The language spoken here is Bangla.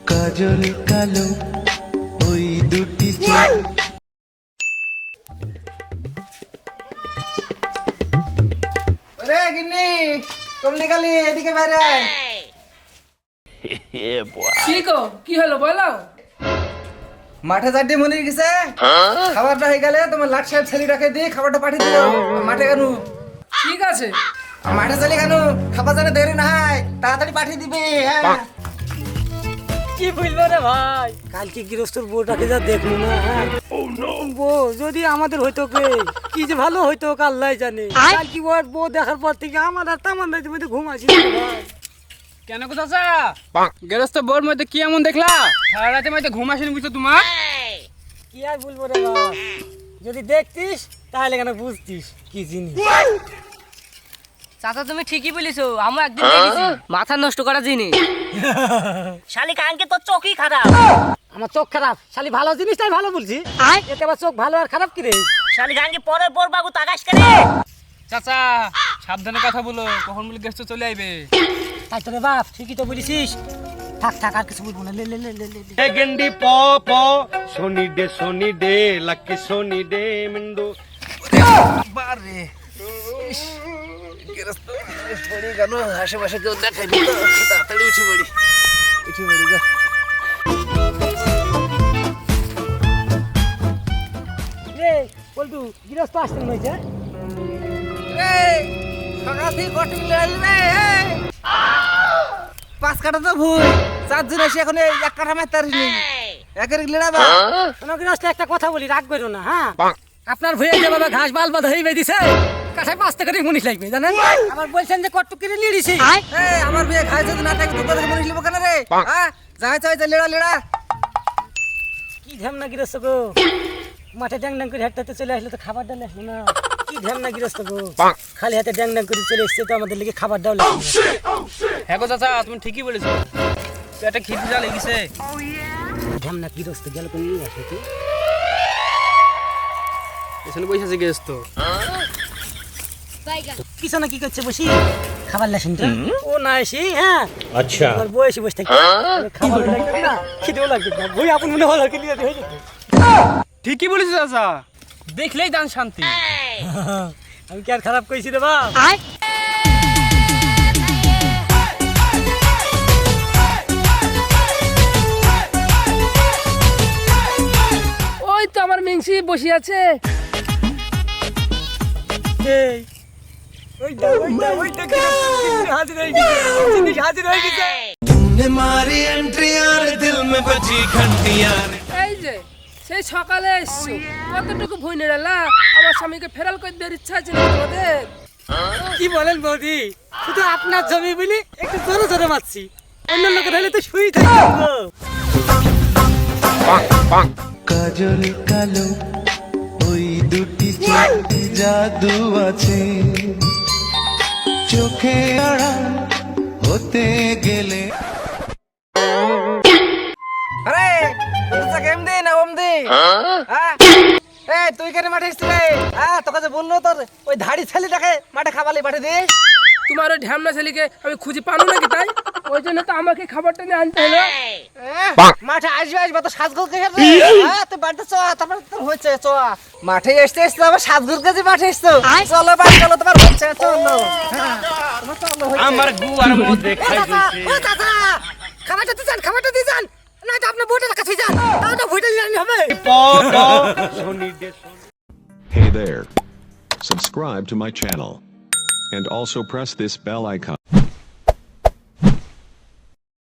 কাজল কালো ওই দুটি রে গিন্নি কমলি কালি এদিকে বাইরে কি গো কি হলো বলো? মাঠে চারটে মনে গেছে খাবারটা হয়ে গেলে তোমার লাট সাহেব ছেলেটাকে দিয়ে খাবারটা পাঠিয়ে দিও মাঠে কেন ঠিক আছে মাঠে চলে কেন খাবার জানে দেরি না হয় তাড়াতাড়ি পাঠিয়ে দিবে হ্যাঁ কি বলবো রে ভাই, কালকে গৃহস্থর বউটাকে যা দেখলো না, হ্যাঁ বউ যদি আমাদের হইতো কি যে ভালো হইতো আল্লাহ জানে। কালকে ওর বউ দেখার পর থেকে আমার আর তামান রাইতে মধ্যে ঘুম আসি ভাই। কেন গো চাচা গেরস্ত বোর মধ্যে কি এমন দেখলা? সারা রাতে মধ্যে ঘুম আসেনি বুঝছো তোমার? কি আর বলবো রে ভাই, যদি দেখতিস তাহলে কেন বুঝতিস কি জিনিস। চাচা তুমি ঠিকই বলেছো, আমরা একদিন দেখেছি মাথা নষ্ট করা জিনিস। শালি কানকে তোর চোখই খারাপ। আমার চোখ খারাপ, শালি ভালো জিনিসটাই ভালো বলছি, এতে আবার চোখ ভালো আর খারাপ কি রে? শালি কানকে পরের পর বাবু তাকাস করে। চাচা সাবধানে কথা বলো, কখন বলে গেস্ট চলে আইবে। তাই তো রে বাপ, ঠিকই তো বলেছিস। থাক থাক আর কিছু বলবো না, লে লে লে লে লে। ए गंडी पो पो सोनी डे लकी सोनी डे मिंदो বারে গেরস্ত পড়ে গেল আশেপাশে কেউ দেখাই দিল তাড়াতাড়ি উঠে পড়ি গো রে বলতু গৃহস্থ আসতে নয় যে এই সকাল থেকে কটিং লাইল রে এই 5 কাটা তো ভুল 4 জন এসে এখন 1 কাটা মারতে পারিনি একের লিড়াবা শোনো গৃহস্থ, একটা কথা বলি, রাগ করো না, হ্যাঁ আপনার ভয়ে যে বাবা ঘাস বাল বাঁধা হইবে দিছে, কাঠায় 5 টাকা মুনিশ লাগবে জানেন। আবার বলছেন যে কট্টু কিনে নিয়ে দিছি। এই আমার বিয়ে খাই যদি না থাকে তোদের মনে লিব কেন রে হ্যাঁ যাই চাই লিড়া কি ধ্যামনা গৃহস্থ গো, মাঠে ড্যাং ড্যাং করে হাঁটতে চলে আসলে তো খাবার ডাল আসলো না। কি ধ্যামনা গৃহস্থ গো, খালি হাতে ড্যাং ড্যাং করে চলে এসছে তো আমাদের লেগে খাবার ডাল লাগলো। হ্যাঁ গো চাচা তুমি ঠিকই বলেছো, পেটে খিদে যা লেগেছে। ধ্যামনা গৃহস্থ গেল কোন নিয়ে আসে তুই? এখানে বসে আছে গেস্ট তো। কিছু না কি করছে বসি খাবার লাসেন তো ও না এসি, হ্যাঁ अच्छा আর বসে বসে থাকি খাবার লাগবে না, খিদেও লাগবে না, বই আপন মনে হলো কি নিয়ে হয়ে যেত। ঠিকই বলেছো চাচা, দেখলেই দান শান্তি। আমি কি আর খারাপ কইছি রে বাপ? ওই তো আমার মিংসি বসে আছে। এই ওইটা গৃহস্থ হাজির হয়ে গেছে, জিনিস হাজির হয়ে গেছে। तुमने मारी एंट्री यार दिल में बजी घंटी यार এই যে সেই সকালে এসছো, কতটুকু ভুই নেড়ালা, আমার স্বামীকে ফেরাল করে দেওয়ার ইচ্ছা আছে নাকি তোমাদের? কি বলেন বৌদি, শুধু আপনার জমি বলি একটু জোরে জোরে মারছি, অন্য লোকের হলে তো শুই থাকবো। কাজল কালো ওই দুটি চোখে জাদু আছে চোখে আড়াল হতে গেলে আরে তুই কেম দে না ওম দে হ্যাঁ এই তুই কেন মাঠে এসছিস রে হ্যাঁ তোকে যে বললো তোর ওই ধাড়ি ছেলেটাকে মাঠে খাবালে পাঠিয়ে দিস তোমার ওই ঢ্যামনা ছেলেকে আমি খুঁজে পানো নাকি তাই? ওই জন্য তো আমাকে খাবারটা নিয়ে আনতে হলো। মাঠে আসবে তো সাজগোজ কে রে হ্যাঁ তুই বাড়িতে চ তারপর তোর হচ্ছে চ মাঠে এসতে আবার সাজগোজ কাজে মাঠে এসছো চলো বাড়ি চলো তোমার হচ্ছে চলো তোমার চলো হচ্ছে আমার গুয়ার মধ্যে খাই দিছে ও চাচা খাবারটা দিয়ে যান না তো আপনার বউটার কাছে যান, তাহলে ভুইটা নিয়ে হবে। पो पो सोनी डे Hey there. Subscribe to my channel. And also press this bell icon.